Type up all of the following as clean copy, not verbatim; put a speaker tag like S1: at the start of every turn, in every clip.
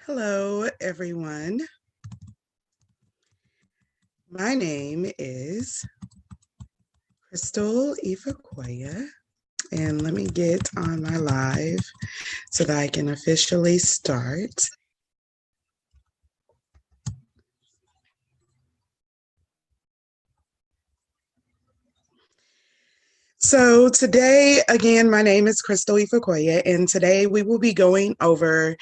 S1: Hello, everyone. My name is Crystal Ifekoya, and let me get on my live so that I can officially start. So today, again, my name is Crystal Ifekoya, and today we will be going over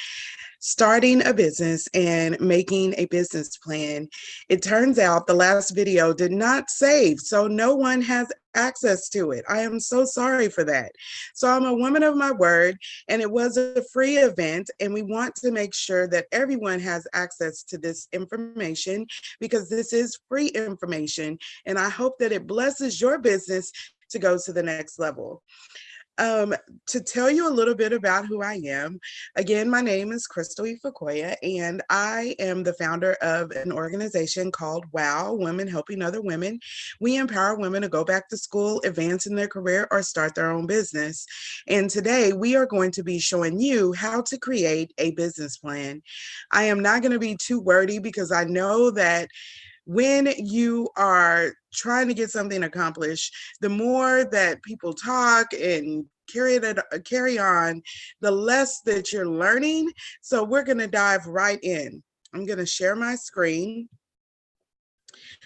S1: starting a business and making a business plan. It turns out the last video did not save, so no one has access to it. I am so sorry for that. So I'm a woman of my word, and it was a free event, and we want to make sure that everyone has access to this information because this is free information, and I hope that it blesses your business to go to the next level. Um, to tell you a little bit about who I am, again, my name is Crystal Ifekoya, and I am the founder of an organization called WOW, Women Helping Other Women. We empower women to go back to school, advance in their career, or start their own business. And today we are going to be showing you how to create a business plan. I am not going to be too wordy because I know that when you are trying to get something accomplished, the more that people talk and carry on, the less that you're learning. So we're going to dive right in. I'm going to share my screen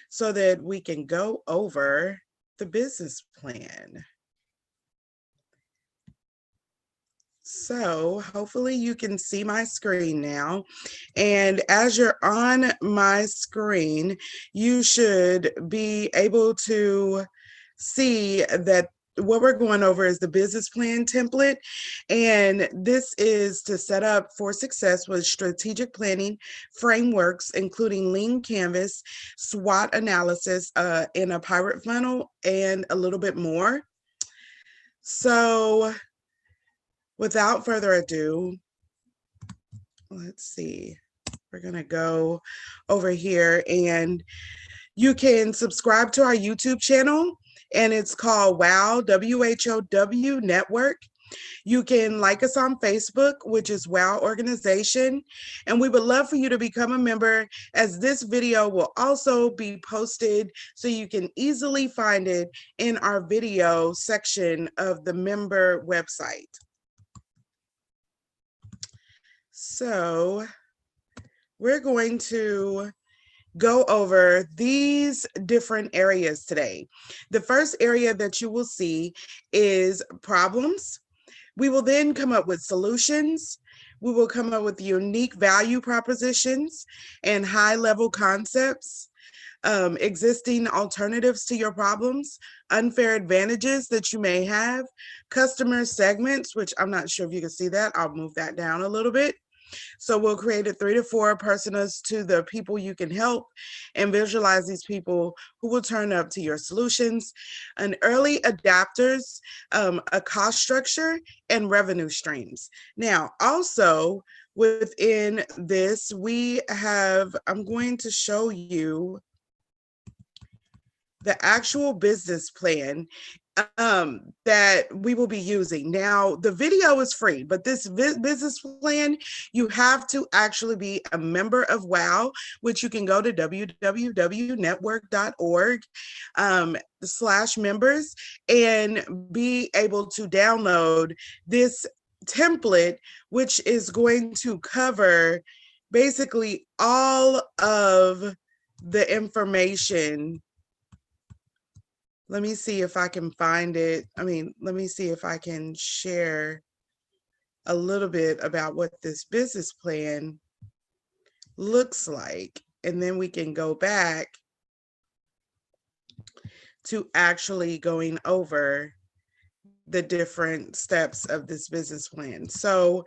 S1: so that we can go over the business plan. So hopefully you can see my screen now. And as you're on my screen, you should be able to see that what we're going over is the business plan template. And this is to set up for success with strategic planning frameworks, including lean canvas, SWOT analysis, in a pirate funnel, and a little bit more. So without further ado, let's see. We're going to go over here and you can subscribe to our YouTube channel, and it's called WOW, WHOW Network. You can like us on Facebook, which is WOW Organization. And we would love for you to become a member, as this video will also be posted so you can easily find it in our video section of the member website. So we're going to go over these different areas today. The first area that you will see is problems. We will then come up with solutions. We will come up with unique value propositions and high-level concepts, existing alternatives to your problems, unfair advantages that you may have, customer segments, which I'm not sure if you can see that. I'll move that down a little bit. So we'll create a 3 to 4 personas to the people you can help and visualize these people who will turn up to your solutions, and early adapters, a cost structure, and revenue streams. Now, also within this, I'm going to show you the actual business plan that we will be using. Now, the video is free, but this business plan, you have to actually be a member of WOW, which you can go to www.network.org /members and be able to download this template, which is going to cover basically all of the information. Let me see if I can find it. Let me see if I can share a little bit about what this business plan looks like. And then we can go back to actually going over the different steps of this business plan. So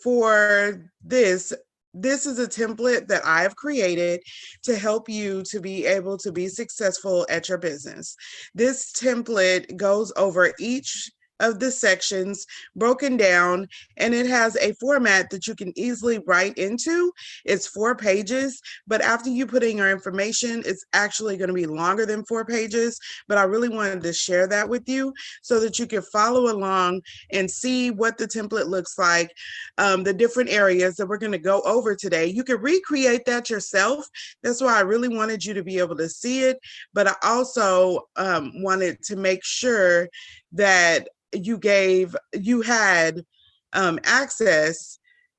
S1: for this is a template that I've created to help you to be able to be successful at your business. This template goes over each of the sections broken down, and it has a format that you can easily write into. It's 4 pages, but after you put in your information, it's actually going to be longer than 4 pages. But I really wanted to share that with you so that you can follow along and see what the template looks like, the different areas that we're going to go over today. You can recreate that yourself. That's why I really wanted you to be able to see it, but I also wanted to make sure that you had access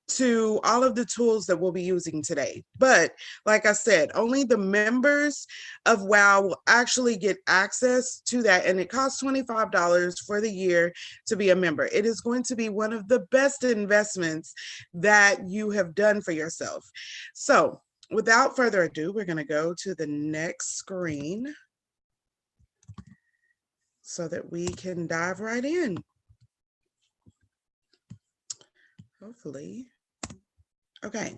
S1: to all of the tools that we'll be using today. But like I said, only the members of WOW will actually get access to that. And it costs $25 for the year to be a member. It is going to be one of the best investments that you have done for yourself. So without further ado, we're going to go to the next screen so that we can dive right in. Hopefully. Okay,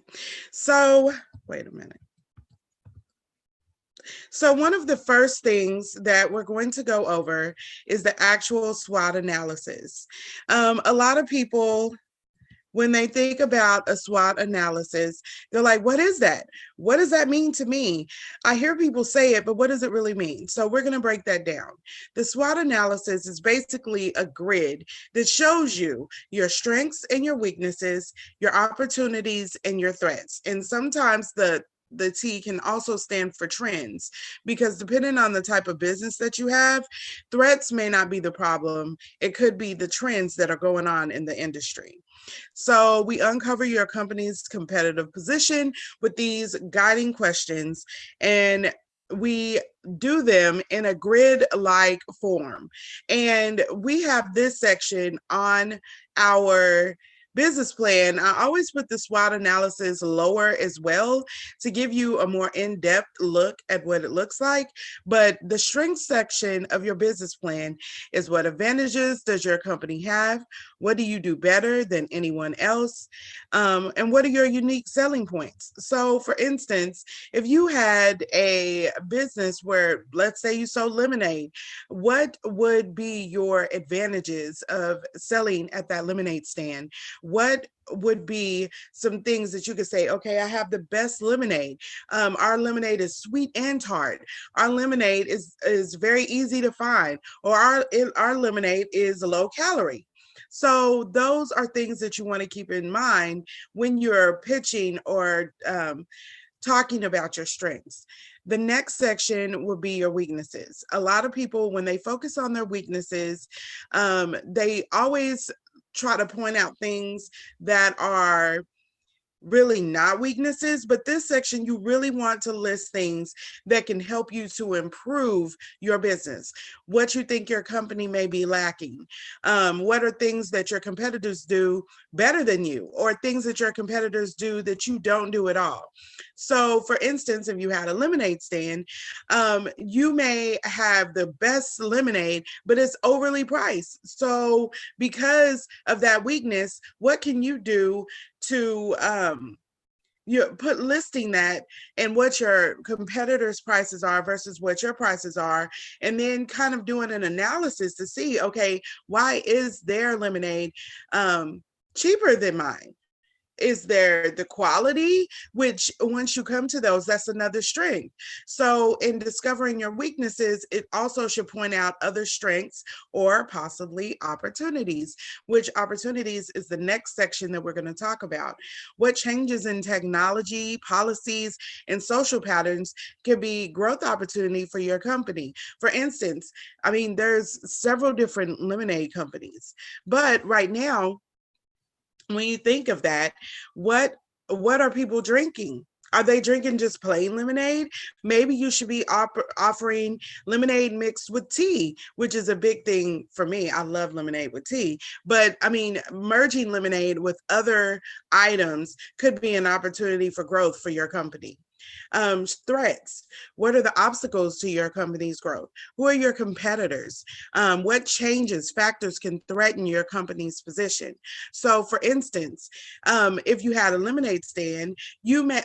S1: so wait a minute. So one of the first things that we're going to go over is the actual SWOT analysis. A lot of people, when they think about a SWOT analysis, they're like, what is that? What does that mean to me? I hear people say it, but what does it really mean? So we're going to break that down. The SWOT analysis is basically a grid that shows you your strengths and your weaknesses, your opportunities and your threats. And sometimes the T can also stand for trends, because depending on the type of business that you have, threats may not be the problem. It could be the trends that are going on in the industry. So we uncover your company's competitive position with these guiding questions, and we do them in a grid-like form. And we have this section on our business plan. I always put the SWOT analysis lower as well to give you a more in-depth look at what it looks like. But the strength section of your business plan is: what advantages does your company have? What do you do better than anyone else? And what are your unique selling points? So for instance, if you had a business where, let's say you sold lemonade, what would be your advantages of selling at that lemonade stand? What would be some things that you could say, okay, I have the best lemonade. Our lemonade is sweet and tart. Our lemonade is very easy to find, or our lemonade is low calorie. So those are things that you want to keep in mind when you're pitching or talking about your strengths. The next section will be your weaknesses. A lot of people, when they focus on their weaknesses, they always try to point out things that are really not weaknesses, but this section, you really want to list things that can help you to improve your business. What you think your company may be lacking. What are things that your competitors do better than you, or things that your competitors do that you don't do at all. So for instance, if you had a lemonade stand, you may have the best lemonade, but it's overly priced. So because of that weakness, what can you do to you put listing that and what your competitors' prices are versus what your prices are, and then kind of doing an analysis to see, okay, why is their lemonade cheaper than mine? Is there the quality, which once you come to those, that's another strength. So in discovering your weaknesses, it also should point out other strengths or possibly opportunities, which opportunities is the next section that we're going to talk about. What changes in technology, policies, and social patterns can be growth opportunity for your company. For instance, I mean, there's several different lemonade companies, but right now, when you think of that, what are people drinking? Are they drinking just plain lemonade? Maybe you should be offering lemonade mixed with tea, which is a big thing for me. I love lemonade with tea. But I mean, merging lemonade with other items could be an opportunity for growth for your company. Threats. What are the obstacles to your company's growth? Who are your competitors? What changes, factors can threaten your company's position? So for instance, if you had a lemonade stand,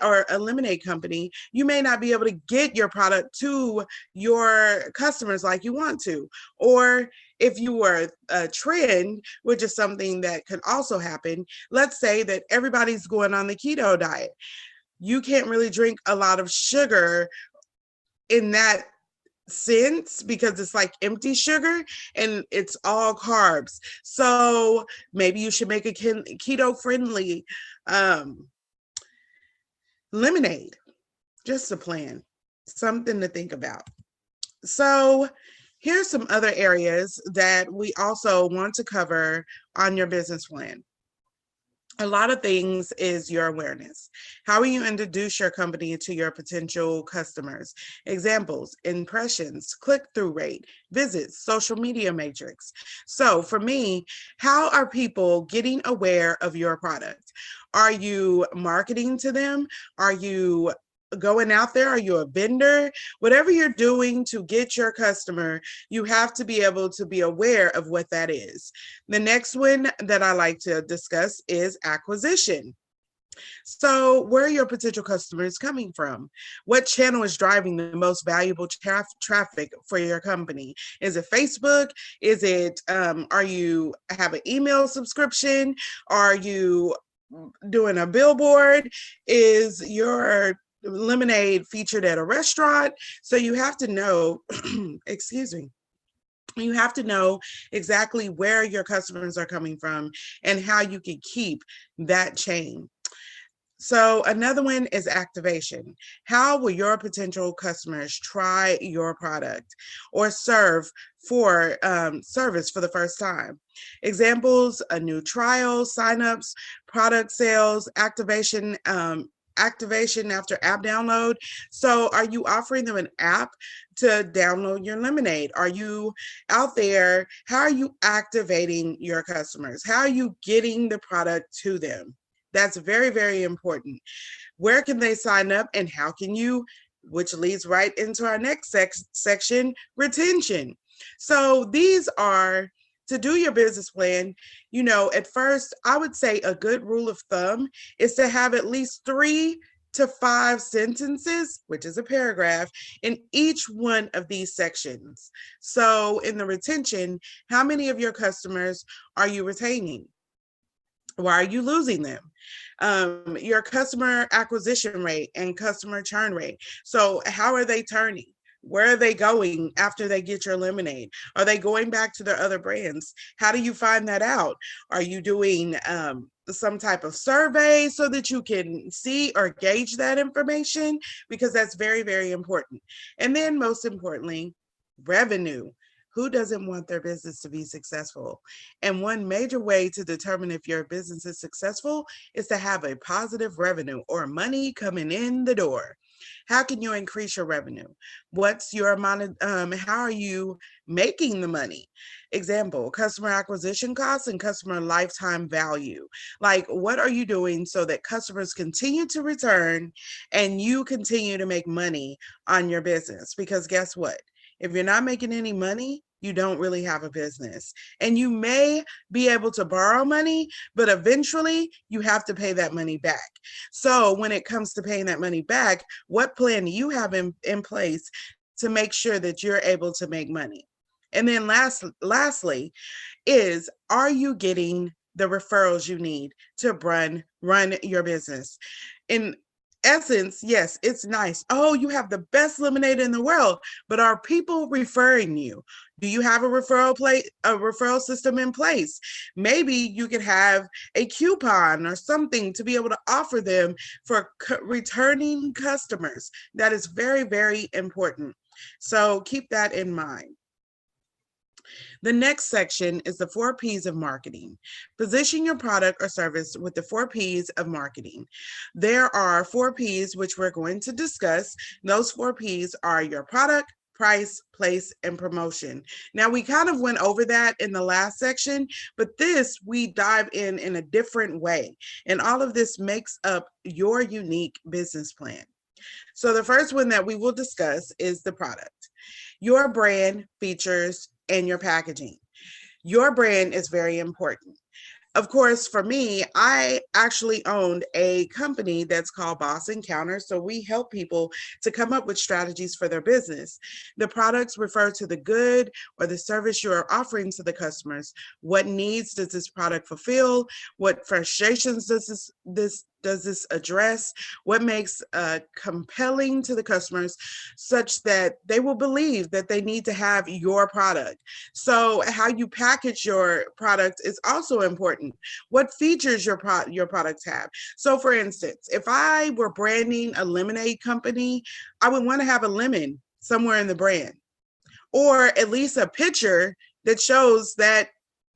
S1: or a lemonade company, you may not be able to get your product to your customers like you want to. Or if you were a trend, which is something that could also happen, let's say that everybody's going on the keto diet. You can't really drink a lot of sugar in that sense because it's like empty sugar and it's all carbs. So maybe you should make a keto friendly lemonade. Just a plan, something to think about. So here's some other areas that we also want to cover on your business plan. A lot of things is your awareness. How will you introduce your company to your potential customers? Examples, impressions, click-through rate, visits, social media matrix. So for me, how are people getting aware of your product? Are you marketing to them? Are you going out there? Are you a vendor? Whatever you're doing to get your customer, you have to be able to be aware of what that is. The next one that I like to discuss is acquisition. So, where are your potential customers coming from? What channel is driving the most valuable traffic for your company? Is it Facebook? Is it, are you have an email subscription? Are you doing a billboard? Is your lemonade featured at a restaurant? So you have to know, excuse me, you have to know exactly where your customers are coming from and how you can keep that chain. So another one is activation. How will your potential customers try your product or service for the first time? Examples: a new trial, signups, product sales, activation after app download. So are you offering them an app to download your lemonade? Are you out there? How are you activating your customers? How are you getting the product to them? That's very, very important. Where can they sign up and how can you, which leads right into our next section, retention. So these are, to do your business plan, at first, I would say a good rule of thumb is to have at least 3 to 5 sentences, which is a paragraph, in each one of these sections. So in the retention, how many of your customers are you retaining? Why are you losing them? Your customer acquisition rate and customer churn rate. So how are they turning? Where are they going after they get your lemonade? Are they going back to their other brands? How do you find that out? Are you doing some type of survey so that you can see or gauge that information? Because that's very, very important. And then most importantly, revenue. Who doesn't want their business to be successful? And one major way to determine if your business is successful is to have a positive revenue or money coming in the door. How can you increase your revenue? What's your amount of, how are you making the money? Example, customer acquisition costs and customer lifetime value. Like, what are you doing so that customers continue to return and you continue to make money on your business? Because guess what? If you're not making any money, you don't really have a business. And you may be able to borrow money, but eventually you have to pay that money back. So when it comes to paying that money back, what plan do you have in place to make sure that you're able to make money? And then lastly is, are you getting the referrals you need to run your business? In essence, yes, it's nice. Oh, you have the best lemonade in the world, but are people referring you? Do you have a referral system in place? Maybe you could have a coupon or something to be able to offer them for returning customers. That is very, very important. So keep that in mind. The next section is the 4 P's of marketing. Position your product or service with the 4 P's of marketing. There are 4 P's which we're going to discuss. Those 4 P's are your product, price, place, and promotion. Now, we kind of went over that in the last section, but this we dive in a different way. And all of this makes up your unique business plan. So the first one that we will discuss is the product. Your brand, features, and your packaging. Your brand is very important. Of course, for me, I actually owned a company that's called Boss Encounter. So we help people to come up with strategies for their business. The products refer to the good or the service you're offering to the customers. What needs does this product fulfill? What frustrations does this address? What makes compelling to the customers such that they will believe that they need to have your product? So how you package your product is also important. What features your products have? So for instance, if I were branding a lemonade company, I would want to have a lemon somewhere in the brand, or at least a picture that shows that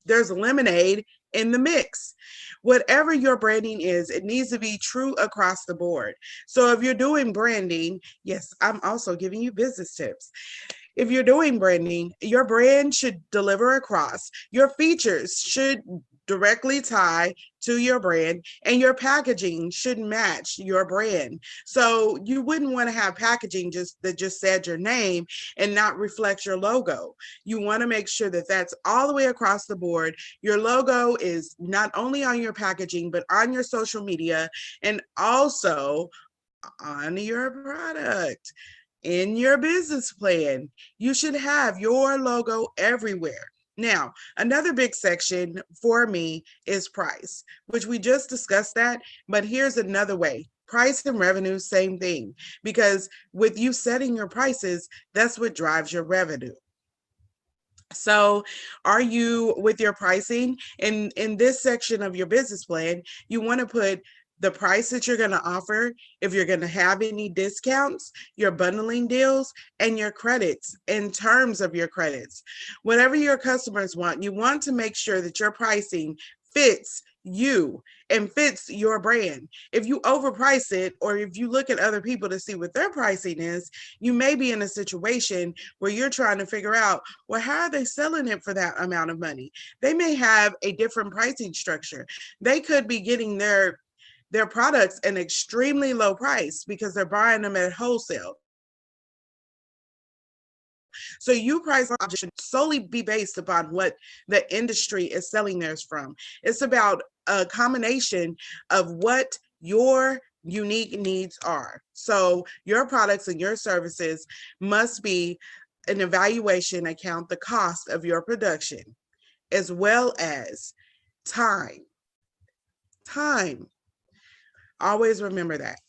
S1: there's lemonade in the mix. Whatever your branding is, it needs to be true across the board. So if you're doing branding, yes, I'm also giving you business tips. If you're doing branding, your brand should deliver across. Your features should directly tie to your brand, and your packaging should match your brand. So you wouldn't want to have packaging just said your name and not reflect your logo. You want to make sure that that's all the way across the board. Your logo is not only on your packaging, but on your social media and also on your product. In your business plan, you should have your logo everywhere. Now, another big section for me is price, which we just discussed that, but here's another way. Price and revenue, same thing, because with you setting your prices, that's what drives your revenue. So are you with your pricing? In this section of your business plan, you want to put the price that you're going to offer, if you're going to have any discounts, your bundling deals, and your credits in terms of your credits. Whatever your customers want, you want to make sure that your pricing fits you and fits your brand. If you overprice it, or if you look at other people to see what their pricing is, you may be in a situation where you're trying to figure out, well, how are they selling it for that amount of money? They may have a different pricing structure. They could be getting their products an extremely low price because they're buying them at wholesale. So you price should solely be based upon what the industry is selling theirs from. It's about a combination of what your unique needs are. So your products and your services must be an evaluation account the cost of your production, as well as time. Time. Always remember that.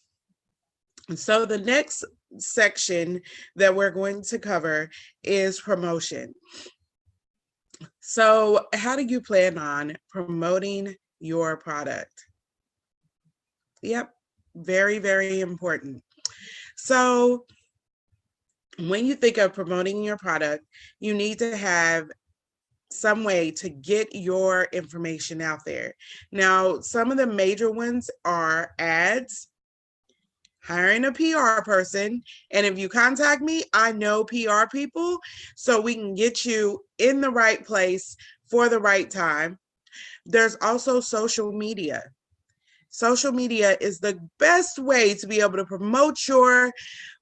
S1: So the next section that we're going to cover is promotion. So how do you plan on promoting your product? Yep, very, very important. So when you think of promoting your product, you need to have some way to get your information out there. Now, some of the major ones are ads, hiring a PR person. And if you contact me, I know PR people, so we can get you in the right place for the right time. There's also social media. Social media is the best way to be able to promote your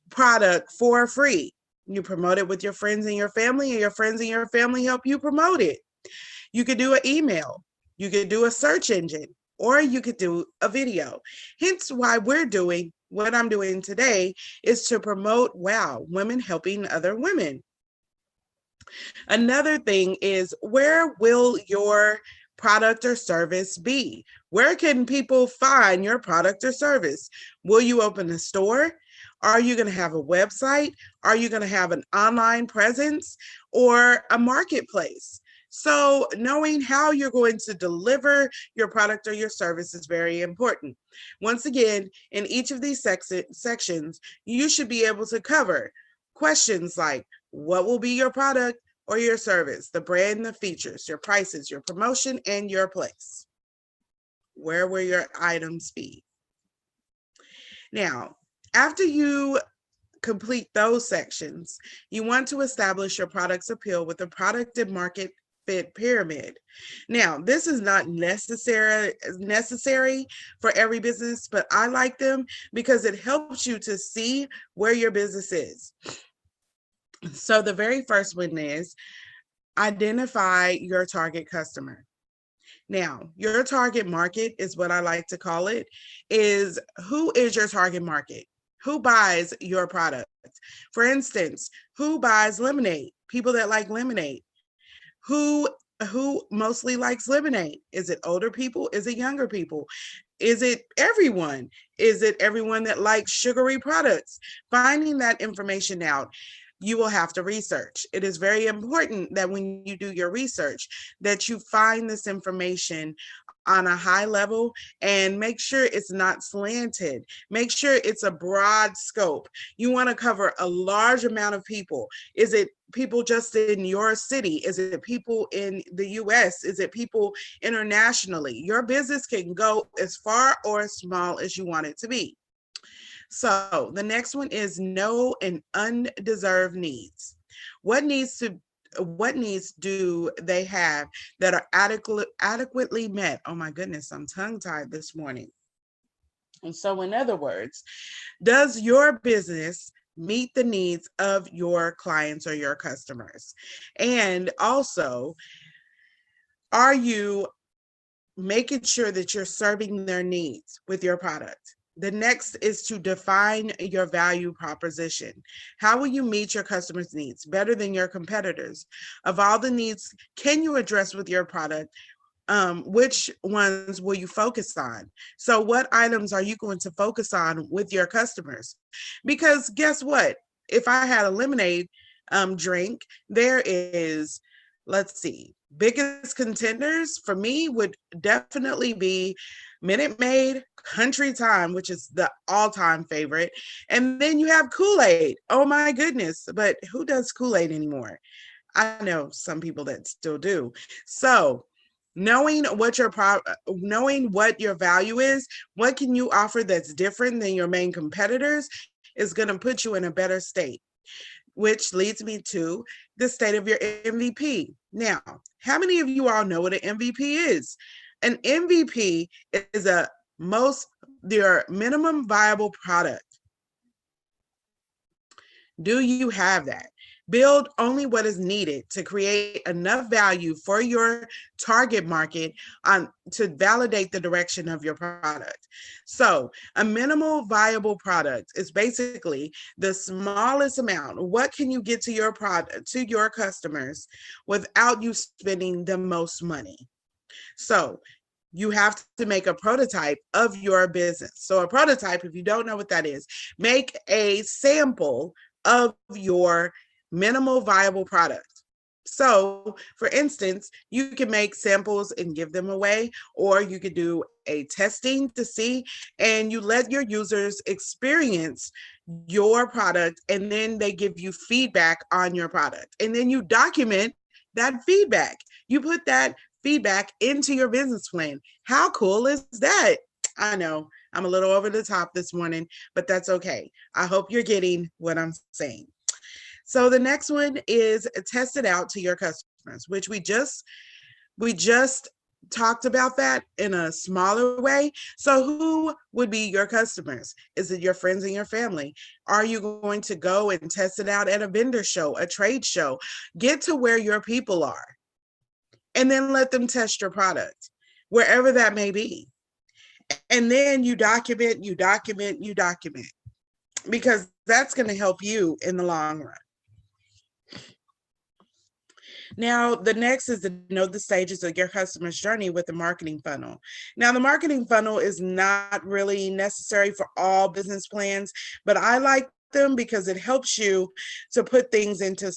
S1: product for free. You promote it with your friends and your family, and your friends and your family help you promote it. You could do an email, you could do a search engine, or you could do a video. Hence why we're doing what I'm doing today is to promote WOW, women helping other women. Another thing is, where will your product or service be? Where can people find your product or service? Will you open a store? Are you going to have a website? Are you going to have an online presence or a marketplace? So knowing how you're going to deliver your product or your service is very important. Once again, in each of these sections, you should be able to cover questions like, what will be your product or your service, the brand, the features, your prices, your promotion, and your place. Where will your items be? Now, after you complete those sections, you want to establish your product's appeal with a product and market fit pyramid. Now, this is not necessary for every business, but I like them because it helps you to see where your business is. So the very first one is identify your target customer. Now, your target market is what I like to call it, is who is your target market? Who buys your product? For instance, who buys lemonade? People that like lemonade. Who who mostly likes lemonade? Is it older people? Is it younger people? Is it everyone? Is it everyone that likes sugary products? Finding that information out, you will have to research. It is very important that when you do your research, that you find this information on a high level and make sure it's not slanted. Make sure it's a broad scope. You want to cover a large amount of people. Is it people just in your city? Is it people in the US? Is it people internationally? Your business can go as far or as small as you want it to be. So the next one is know and undeserved needs. What needs to what needs do they have that are adequately met? Oh my goodness, I'm tongue tied this morning. And so, in other words, does your business meet the needs of your clients or your customers? And also, are you making sure that you're serving their needs with your product? The next is to define your value proposition. How will you meet your customers' needs better than your competitors? Of all the needs can you address with your product, which ones will you focus on? So, what items are you going to focus on with your customers? Because guess what? If I had a lemonade drink, there is, let's see, biggest contenders for me would definitely be Minute Maid, Country Time, which is the all-time favorite, and then you have Kool-Aid. Oh my goodness! But who does Kool-Aid anymore? I know some people that still do. So knowing what your value is, what can you offer that's different than your main competitors, is going to put you in a better state, which leads me to the state of your MVP. Now, how many of you all know what an MVP is? An MVP is your minimum viable product. Do you have that? Build only what is needed to create enough value for your target market to validate the direction of your product. So, a minimal viable product is basically the smallest amount. What can you get to your product, to your customers, without you spending the most money? So, you have to make a prototype of your business. So, a prototype, if you don't know what that is, make a sample of your minimal viable product. So, for instance, you can make samples and give them away, or you could do a testing to see, and you let your users experience your product, and then they give you feedback on your product. And then you document that feedback. You put that feedback into your business plan. How cool is that? I know I'm a little over the top this morning, but that's okay. I hope you're getting what I'm saying. So the next one is test it out to your customers, which we just talked about that in a smaller way. So who would be your customers? Is it your friends and your family? Are you going to go and test it out at a vendor show, a trade show? Get to where your people are and then let them test your product, wherever that may be. And then you document, because that's going to help you in the long run. Now, the next is to know the stages of your customer's journey with the marketing funnel. Now, the marketing funnel is not really necessary for all business plans, but I like them because it helps you to put things into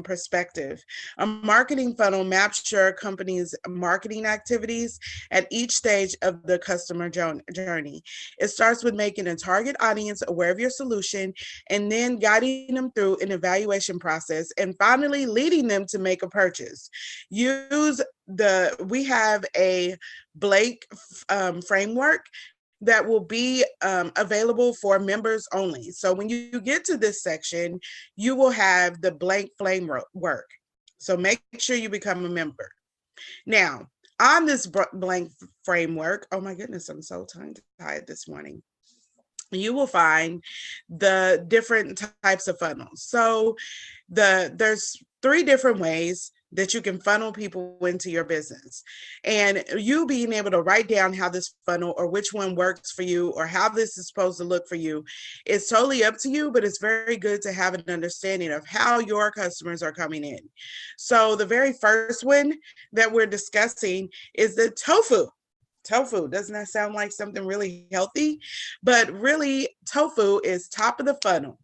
S1: perspective. A marketing funnel maps your company's marketing activities at each stage of the customer journey. It starts with making a target audience aware of your solution, and then guiding them through an evaluation process, and finally leading them to make a purchase. We have a Blake framework that will be available for members only. So when you get to this section, you will have the blank flame work. So make sure you become a member. Now, on this blank framework, oh my goodness, I'm so tongue-tied this morning. You will find the different types of funnels. So there's 3 different ways that you can funnel people into your business. And you being able to write down how this funnel or which one works for you or how this is supposed to look for you is totally up to you, but it's very good to have an understanding of how your customers are coming in. So the very first one that we're discussing is the tofu. Tofu, doesn't that sound like something really healthy? But really, tofu is top of the funnel.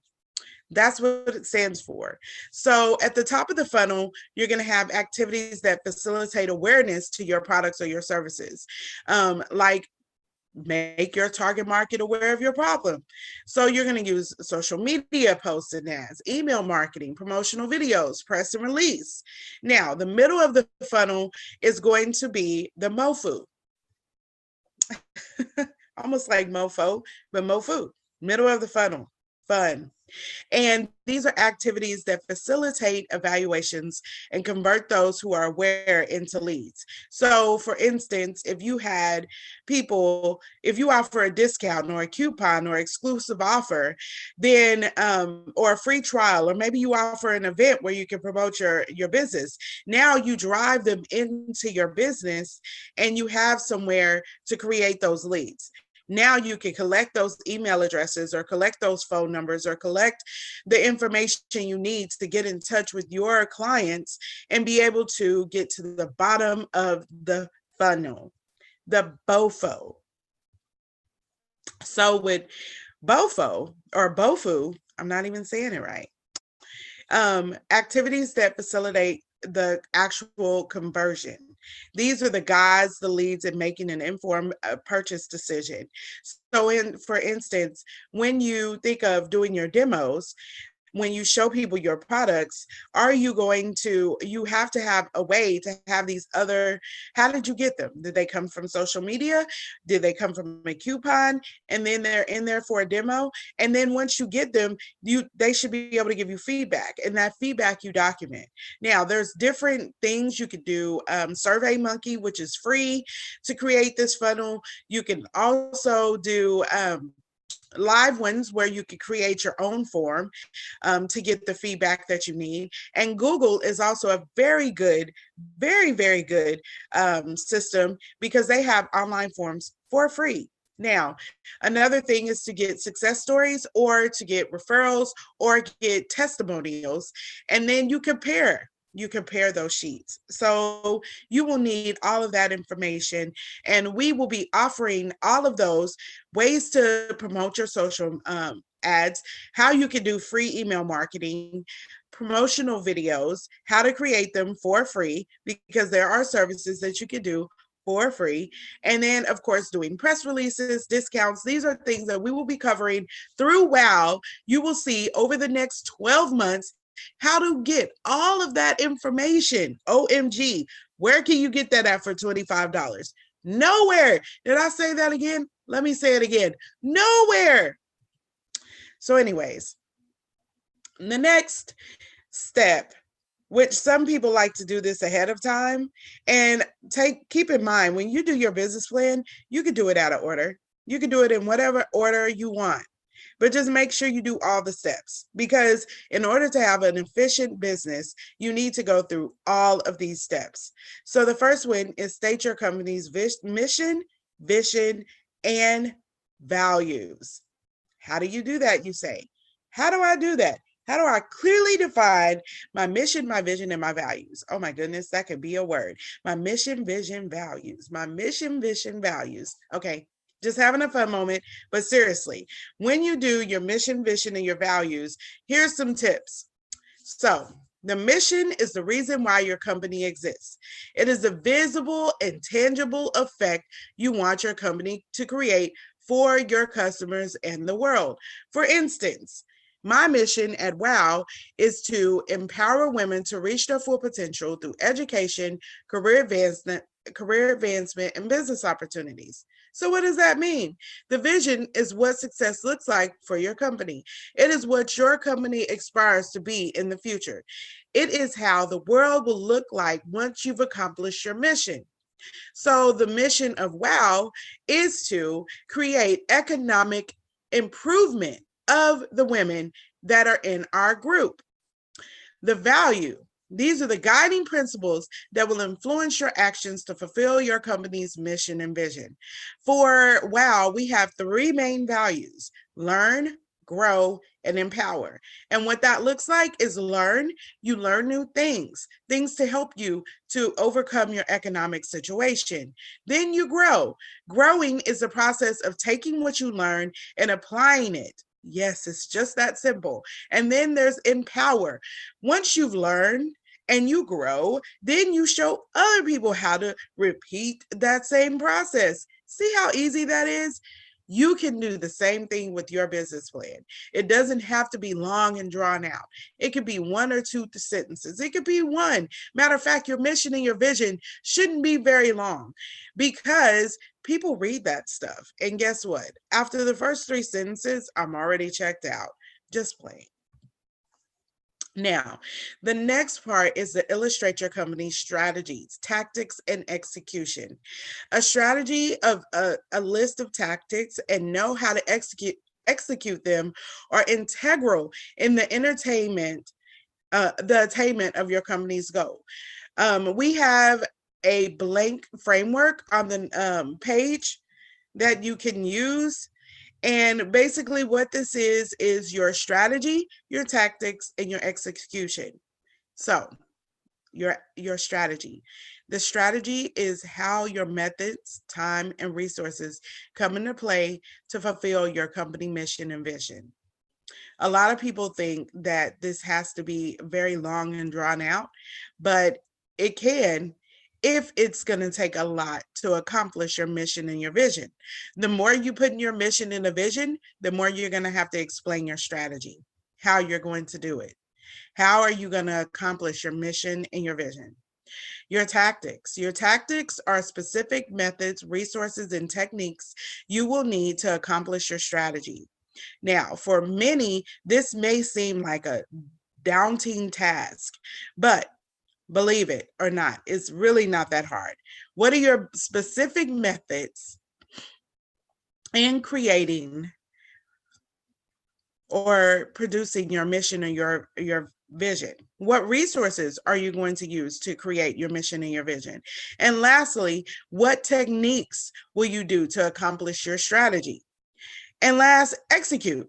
S1: That's what it stands for. So at the top of the funnel, you're going to have activities that facilitate awareness to your products or your services, like make your target market aware of your problem. So you're going to use social media posts and ads, email marketing, promotional videos, press and release. Now, the middle of the funnel is going to be the MOFU. Almost like mofo, but MOFU, middle of the funnel, fun. And these are activities that facilitate evaluations and convert those who are aware into leads. So for instance, if you had people, if you offer a discount or a coupon or exclusive offer, then, or a free trial, or maybe you offer an event where you can promote your business, now you drive them into your business and you have somewhere to create those leads. Now you can collect those email addresses or collect those phone numbers or collect the information you need to get in touch with your clients and be able to get to the bottom of the funnel, the BOFO. So with BOFO or BOFU, I'm not even saying it right, activities that facilitate the actual conversion. These are the guides, the leads in making an informed purchase decision. So for instance, when you think of doing your demos, when you show people your products, are you going to, you have to have a way to have these other, how did you get them? Did they come from social media? Did they come from a coupon? And then they're in there for a demo. And then once you get them, they should be able to give you feedback, and that feedback you document. Now there's different things you could do. Survey Monkey, which is free to create this funnel. You can also do live ones where you could create your own form to get the feedback that you need. And Google is also a very good, very good system because they have online forms for free. Now, another thing is to get success stories or to get referrals or get testimonials, and then you compare those sheets. So you will need all of that information, and we will be offering all of those ways to promote your social ads, how you can do free email marketing, promotional videos, how to create them for free, because there are services that you can do for free. And then, of course, doing press releases, discounts. These are things that we will be covering through WOW. You will see over the next 12 months how to get all of that information. OMG, where can you get that at for $25? Nowhere. Did I say that again? Let me say it again. Nowhere. So anyways, the next step, which some people like to do this ahead of time, and keep in mind, when you do your business plan, you can do it out of order. You can do it in whatever order you want, but just make sure you do all the steps, because in order to have an efficient business, you need to go through all of these steps. So the first one is state your company's mission, vision, and values. How do you do that, you say? How do I do that? How do I clearly define my mission, my vision, and my values? Oh my goodness, that could be a word. My mission, vision, values. My mission, vision, values. Okay, just having a fun moment, but seriously, when you do your mission, vision, and your values, here's some tips. So the mission is the reason why your company exists. It is the visible and tangible effect you want your company to create for your customers and the world. For instance, my mission at WOW is to empower women to reach their full potential through education, career advancement, and business opportunities. So what does that mean? The vision is what success looks like for your company. It is what your company aspires to be in the future. It is how the world will look like once you've accomplished your mission. So the mission of WOW is to create economic improvement of the women that are in our group. The value These are the guiding principles that will influence your actions to fulfill your company's mission and vision. For WOW, we have three main values: learn, grow, and empower. And what that looks like is learn. You learn new things to help you to overcome your economic situation. Then you grow. Growing is the process of taking what you learn and applying it. Yes, it's just that simple. And then there's empower. Once you've learned and you grow, then you show other people how to repeat that same process. See how easy that is? You can do the same thing with your business plan. It doesn't have to be long and drawn out. It could be one or two sentences. It could be one. Matter of fact, your mission and your vision shouldn't be very long, because people read that stuff. And guess what? After the first three sentences, I'm already checked out. Just plain. Now, the next part is to illustrate your company's strategies, tactics, and execution. A strategy of a list of tactics and know how to execute them are integral in the attainment of your company's goal. We have a blank framework on the page that you can use. And basically what this is your strategy, your tactics, and your execution. So your strategy. The strategy is how your methods, time, and resources come into play to fulfill your company mission and vision. A lot of people think that this has to be very long and drawn out, but it can, if it's going to take a lot to accomplish your mission and your vision. The more you put in your mission and a vision, the more you're going to have to explain your strategy, how you're going to do it. How are you going to accomplish your mission and your vision? Your tactics. Your tactics are specific methods, resources, and techniques you will need to accomplish your strategy. Now, for many, this may seem like a daunting task, but believe it or not, it's really not that hard. What are your specific methods in creating or producing your mission or your vision? What resources are you going to use to create your mission and your vision? And lastly, what techniques will you do to accomplish your strategy? And last, execute.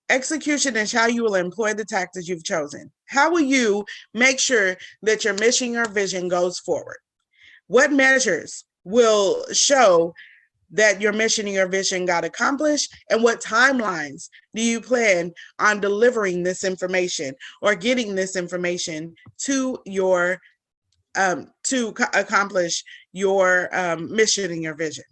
S1: Execution is how you will employ the tactics you've chosen. How will you make sure that your mission or vision goes forward? What measures will show that your mission and your vision got accomplished? And what timelines do you plan on delivering this information or getting this information to your to accomplish your mission and your vision?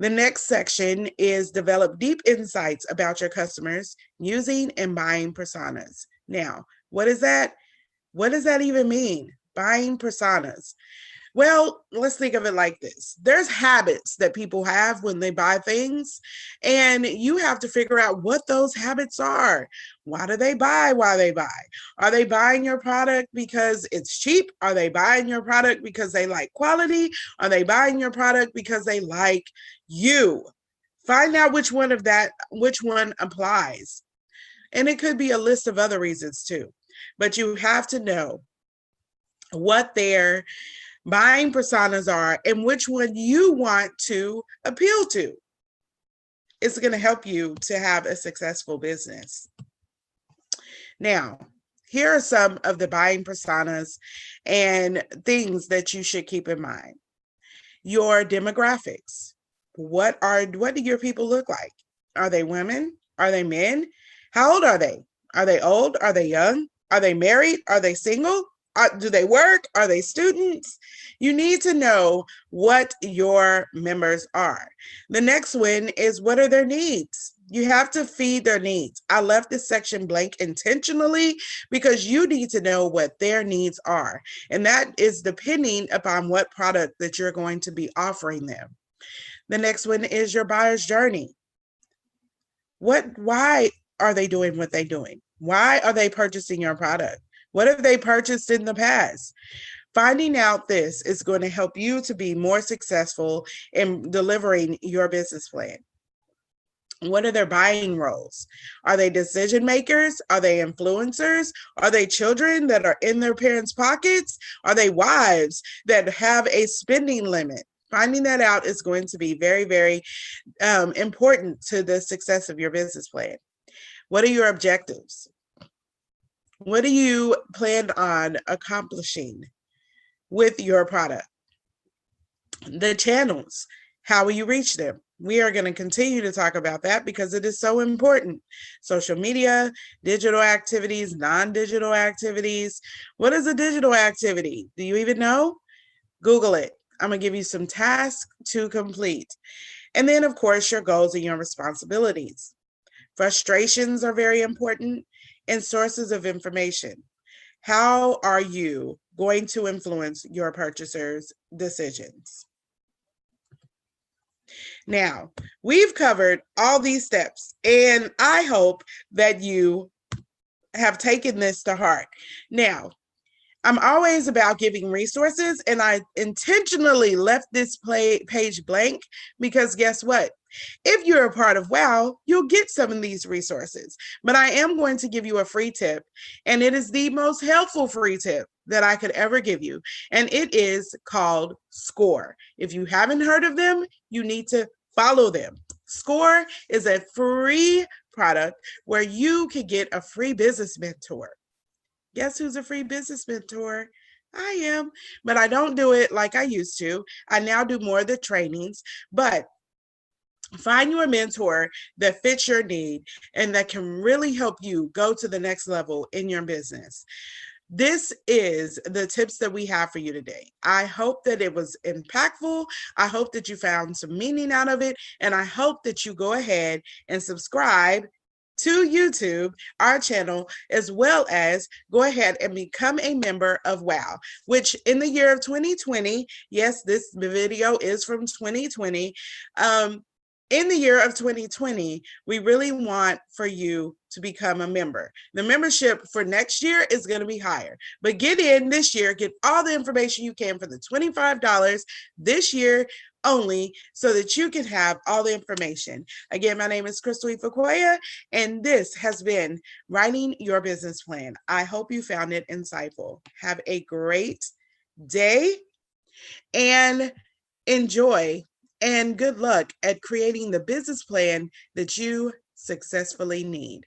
S1: The next section is develop deep insights about your customers using and buying personas. Now, what is that? What does that even mean? Buying personas. Well, let's think of it like this. There's habits that people have when they buy things, and you have to figure out what those habits are. Why do they buy? Why they buy? Are they buying your product because it's cheap? Are they buying your product because they like quality? Are they buying your product because they like you? Find out which one applies. And it could be a list of other reasons too. But you have to know what their buying personas are and which one you want to appeal to. It's going to help you to have a successful business. Now, here are some of the buying personas and things that you should keep in mind. Your demographics. What do your people look like? Are they women? Are they men? How old are they? Are they old? Are they young? Are they married? Are they single? Do they work? Are they students? You need to know what your members are. The next one is, what are their needs? You have to feed their needs. I left this section blank intentionally because you need to know what their needs are. And that is depending upon what product that you're going to be offering them. The next one is your buyer's journey. Why are they doing what they're doing? Why are they purchasing your product? What have they purchased in the past? Finding out this is going to help you to be more successful in delivering your business plan. What are their buying roles? Are they decision makers? Are they influencers? Are they children that are in their parents' pockets? Are they wives that have a spending limit? Finding that out is going to be very, very important to the success of your business plan. What are your objectives? What do you plan on accomplishing with your product? The channels, how will you reach them? We are going to continue to talk about that because it is so important. Social media, digital activities, non-digital activities. What is a digital activity? Do you even know? Google it. I'm going to give you some tasks to complete. And then, of course, your goals and your responsibilities. Frustrations are very important, and sources of information. How are you going to influence your purchasers' decisions? Now, we've covered all these steps, and I hope that you have taken this to heart. Now, I'm always about giving resources, and I intentionally left this page blank because guess what? If you're a part of WOW, you'll get some of these resources. But I am going to give you a free tip, and it is the most helpful free tip that I could ever give you. And it is called SCORE. If you haven't heard of them, you need to follow them. SCORE is a free product where you can get a free business mentor. Guess who's a free business mentor? I am, but I don't do it like I used to. I now do more of the trainings, but find you a mentor that fits your need and that can really help you go to the next level in your business. This is the tips that we have for you today. I hope that it was impactful. I hope that you found some meaning out of it. And I hope that you go ahead and subscribe to YouTube, our channel, as well as go ahead and become a member of WOW, which in the year of 2020, yes, this video is from 2020, in the year of 2020, we really want for you to become a member. The membership for next year is going to be higher, but get in this year, get all the information you can for the $25 this year only so that you can have all the information. Again, my name is Crystal Ifekoya, and this has been Writing Your Business Plan. I hope you found it insightful. Have a great day and enjoy and good luck at creating the business plan that you successfully need.